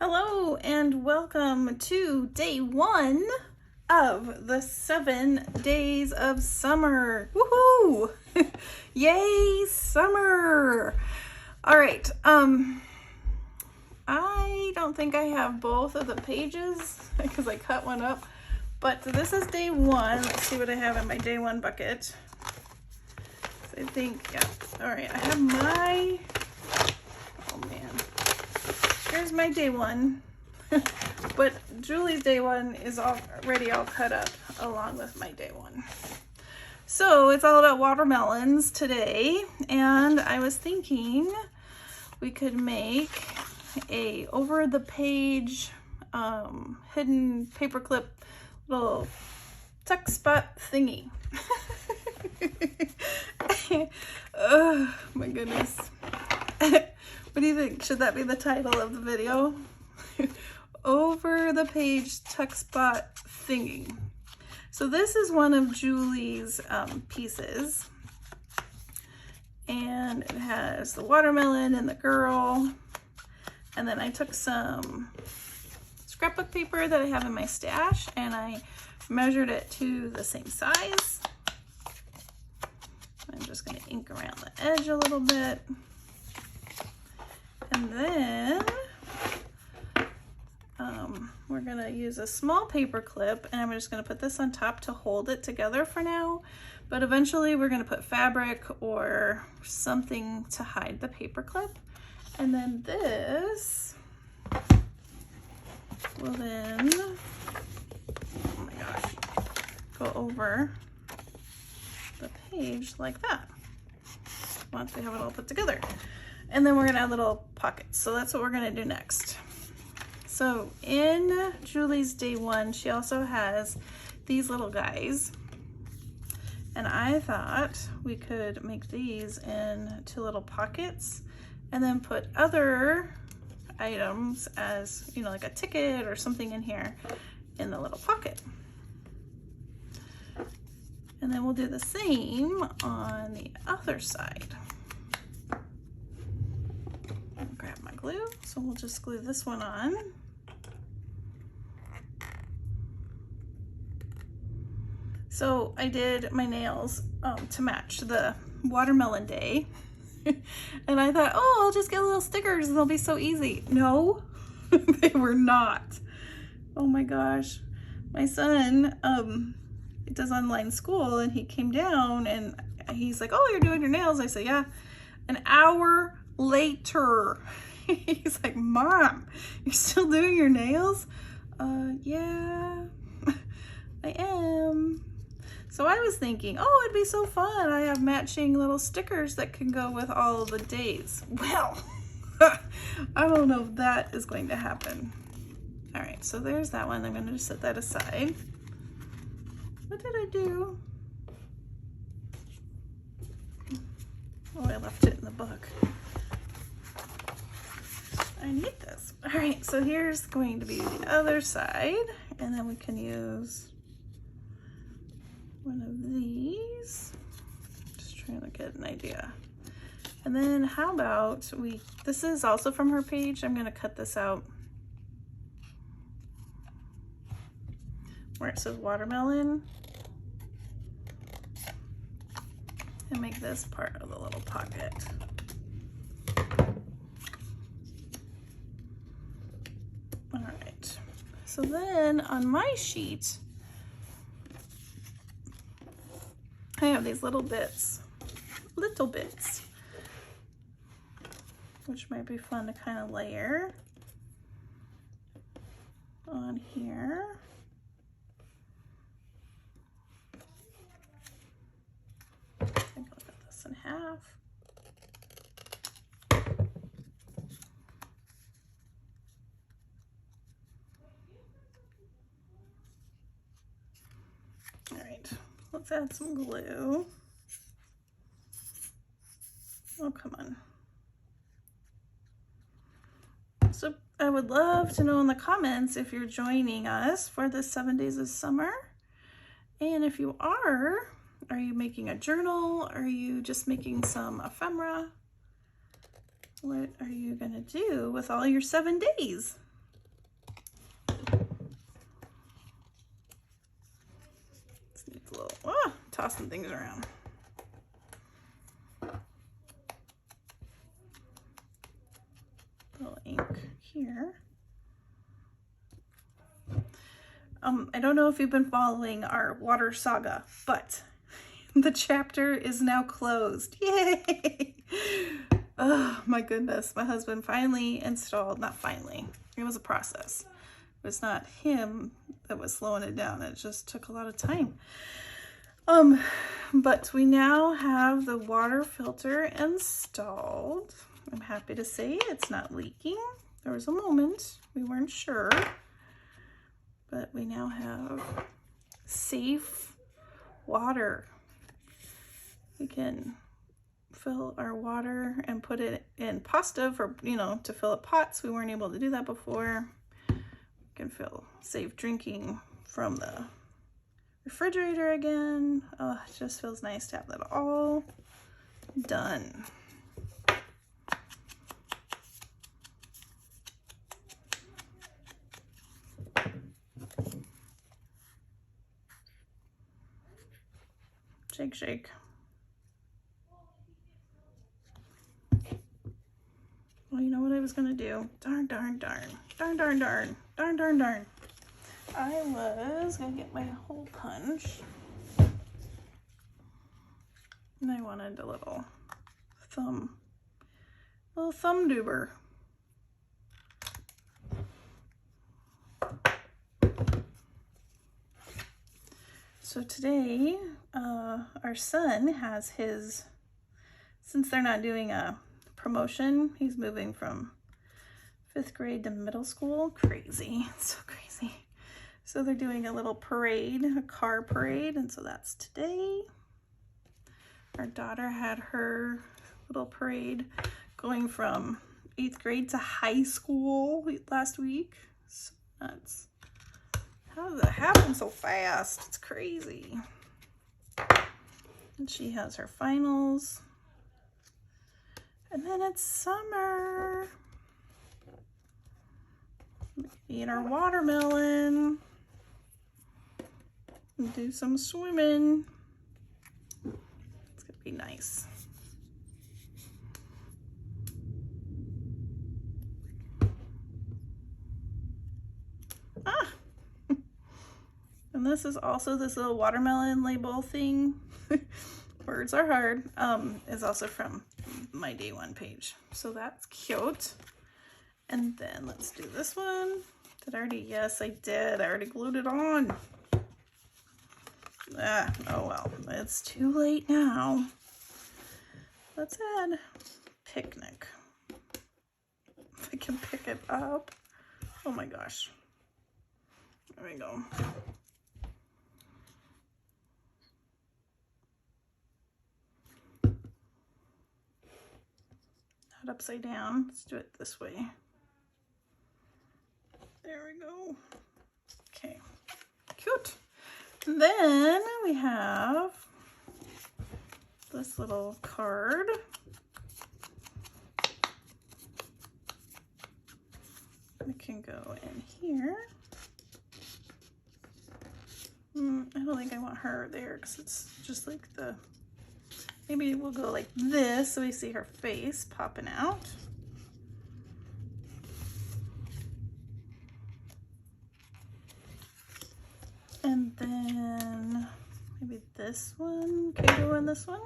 Hello and welcome to day one of the 7 days of summer. Woohoo! Yay, summer! All right. I don't think I have both of the pages because I cut one up, but this is day one. Let's see what I have in my day one bucket. I think, yeah. All right, I have my, oh man. Here's my day one, but Julie's day one is already all cut up along with my day one. So it's all about watermelons today, and I was thinking we could make a over the page hidden paperclip little tuck spot thingy. Oh my goodness. What do you think? Should that be the title of the video? Over the page tuck spot thingy. So this is one of Julie's pieces. And it has the watermelon and the girl. And then I took some scrapbook paper that I have in my stash and I measured it to the same size. I'm just going to ink around the edge a little bit. And then we're going to use a small paper clip, and I'm just going to put this on top to hold it together for now. But eventually we're going to put fabric or something to hide the paper clip. And then this will then, oh my gosh, go over the page like that once we have it all put together. And then we're gonna add little pockets. So that's what we're gonna do next. So in Julie's day one, she also has these little guys. And I thought we could make these into little pockets and then put other items as, you know, like a ticket or something in here in the little pocket. And then we'll do the same on the other side. Grab my glue, so we'll just glue this one on. So I did my nails to match the watermelon day. And I thought, oh, I'll just get little stickers and they'll be so easy. No, they were not. Oh my gosh. My son does online school, and he came down and he's like, oh, you're doing your nails? I said, yeah. An hour later, he's like, Mom, you're still doing your nails? Yeah, I am. So I was thinking, oh, it'd be so fun. I have matching little stickers that can go with all of the days. Well, I don't know if that is going to happen. All right, so there's that one. I'm going to just set that aside. What did I do? Oh, I left it in the book. I need this. All right, so here's going to be the other side, and then we can use one of these. Just trying to get an idea. And then how about this is also from her page. I'm going to cut this out where it says watermelon and make this part of the little pocket. All right, so then on my sheet, I have these little bits, which might be fun to kind of layer on here. I think I'll cut this in half. All right, let's add some glue. Oh, come on. So I would love to know in the comments if you're joining us for the 7 days of summer. And if you are you making a journal? Are you just making some ephemera? What are you gonna do with all your 7 days? little, tossing things around. Little ink here. I don't know if you've been following our water saga, but the chapter is now closed. Yay! Oh my goodness. My husband finally installed, not finally, it was a process. It was not him that was slowing it down. It just took a lot of time. But we now have the water filter installed. I'm happy to say it's not leaking. There was a moment we weren't sure. But we now have safe water. We can fill our water and put it in pasta for, to fill up pots. We weren't able to do that before. We can fill safe drinking from the refrigerator again. Oh, it just feels nice to have that all done. Shake, shake. Well, you know what I was gonna do? Darn, darn, darn. Darn, darn, darn. Darn, darn, darn. I was gonna get my hole punch. And I wanted a little thumb doober. So today, our son has his, since they're not doing a promotion, he's moving from 5th grade to middle school. Crazy, so crazy. So they're doing a little parade, a car parade, and so that's today. Our daughter had her little parade going from 8th grade to high school last week. So nuts. How does that happen so fast? It's crazy. And she has her finals. And then it's summer. Eat our watermelon. And do some swimming. It's gonna be nice. And this is also this little watermelon label thing. Words are hard. Is also from my day one page. So that's cute. And then let's do this one. Did I already? Yes, I did. I already glued it on. Oh well. It's too late now. Let's add picnic. If I can pick it up. Oh my gosh. There we go. Not upside down. Let's do it this way. There we go. Okay. Cute. And then we have this little card. It can go in here. I don't think I want her there because it's just like the, maybe we'll go like this so we see her face popping out. And then maybe this one can go in this one.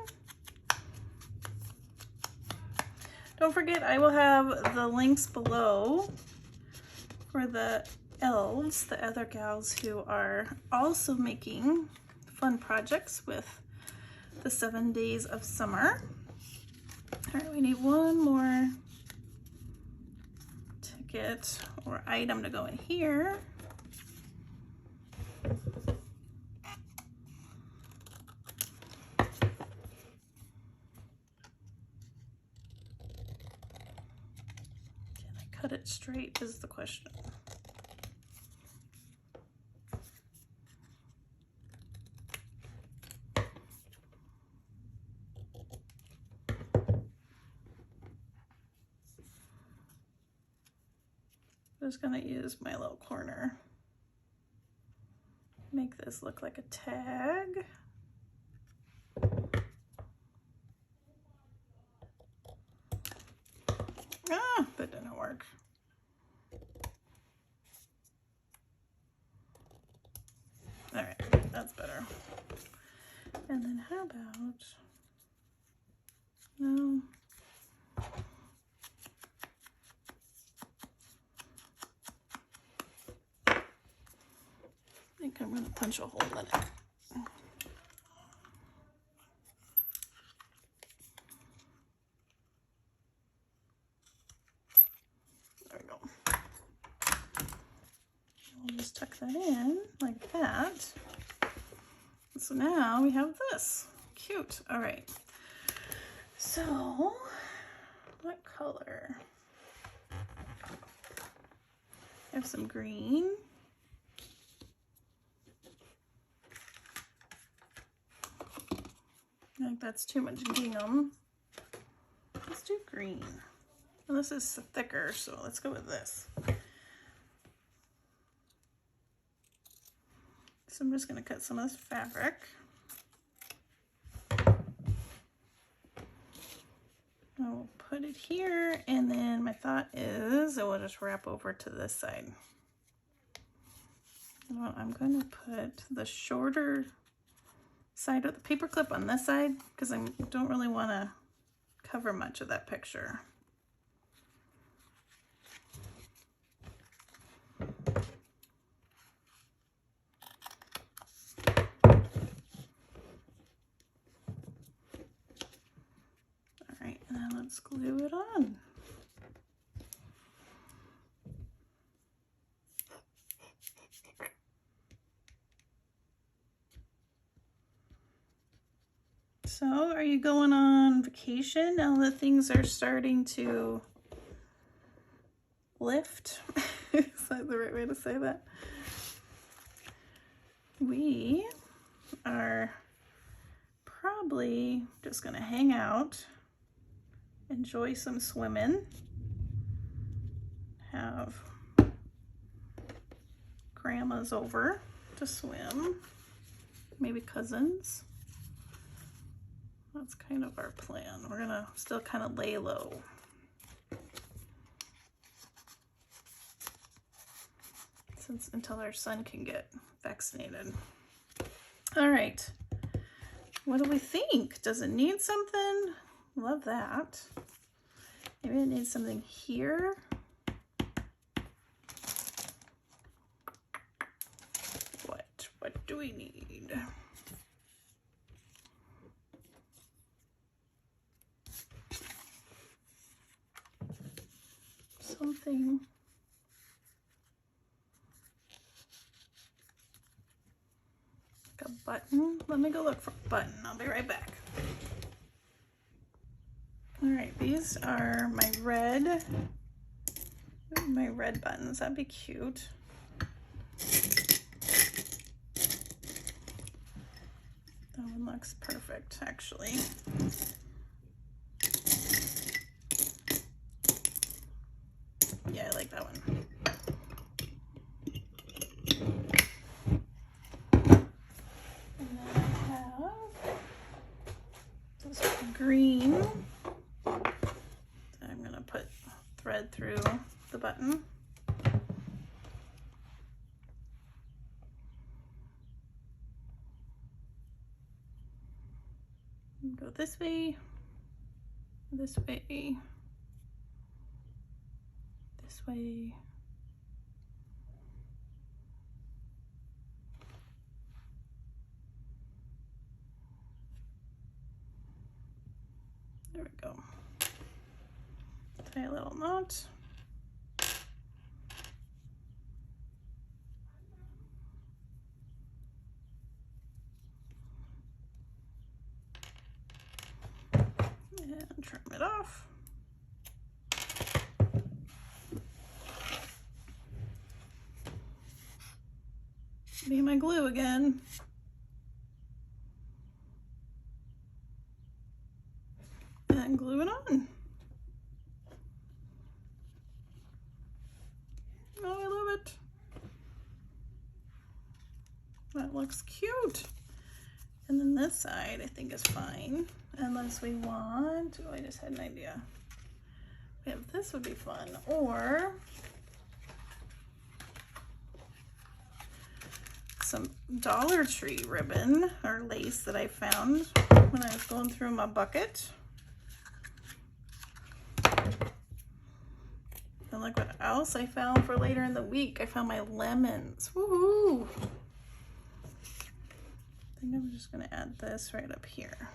Don't forget, I will have the links below for the elves, the other gals who are also making fun projects with the 7 days of summer. All right, we need one more ticket or item to go in here. Can I cut it straight is the question. I'm just gonna use my little corner. Make this look like a tag. Ah, that didn't work. All right, that's better. And then how about, no. I think I'm gonna punch a hole in it. There we go. We'll just tuck that in like that. So now we have this. Cute. All right. So, what color? I have some green. I think that's too much gingham. Let's do green. And this is thicker, so let's go with this. So I'm just going to cut some of this fabric. I'll put it here, and then my thought is I will just wrap over to this side. Well, I'm going to put the shorter side of the paper clip on this side because I don't really want to cover much of that picture. All right, now let's glue it on. So, are you going on vacation now that things are starting to lift? Is that the right way to say that? We are probably just going to hang out, enjoy some swimming, have grandmas over to swim, maybe cousins. That's kind of our plan. We're gonna still kind of lay low. Until our son can get vaccinated. All right, what do we think? Does it need something? Love that. Maybe it needs something here. What do we need? Something. Like a button. Let me go look for a button. I'll be right back. All right, these are my red buttons. That'd be cute. That one looks perfect, actually. Yeah, I like that one. And then I have this green. I'm gonna put thread through the button. Go this way, this way, this way. There we go. Tie a little knot. And trim it off. Be my glue again. And glue it on. Oh, I love it. That looks cute. And then this side I think is fine. Unless we want, oh, I just had an idea. if this would be fun, or some Dollar Tree ribbon or lace that I found when I was going through my bucket. And look what else I found for later in the week. I found my lemons. Woohoo! I think I'm just gonna add this right up here.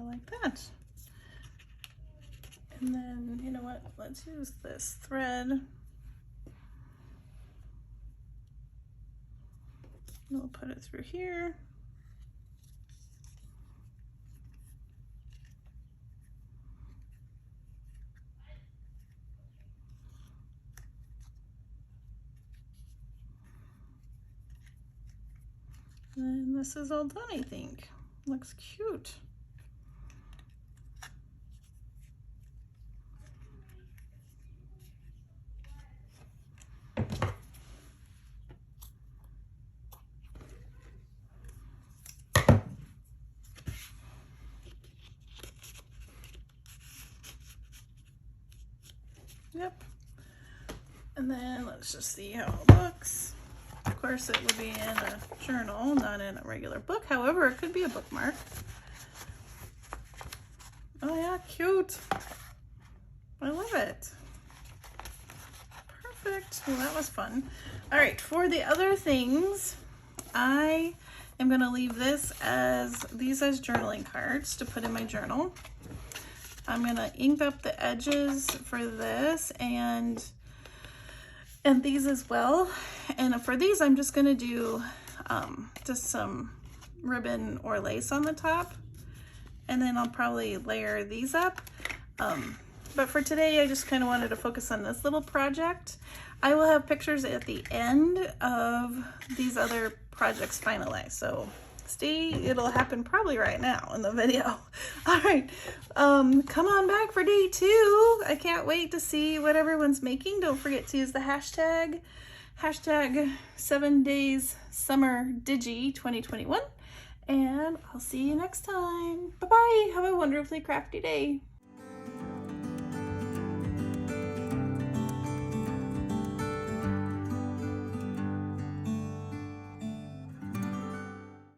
Like that. And then, you know what, let's use this thread. We'll put it through here. And this is all done, I think. Looks cute. Yep. And then let's just see how it looks. Of course, it would be in a journal, not in a regular book. However, it could be a bookmark. Oh yeah, cute. I love it. Perfect. Well, that was fun. All right, for the other things, I am going to leave these as journaling cards to put in my journal. I'm going to ink up the edges for this and these as well. And for these, I'm just going to do just some ribbon or lace on the top. And then I'll probably layer these up. But for today, I just kind of wanted to focus on this little project. I will have pictures at the end of these other projects finalized. So stay, it'll happen probably right now in the video. All right, come on back for day 2. I can't wait to see what everyone's making. Don't forget to use the hashtag 7 days summer digi 2021. And I'll see you next time. Bye-bye. Have a wonderfully crafty day.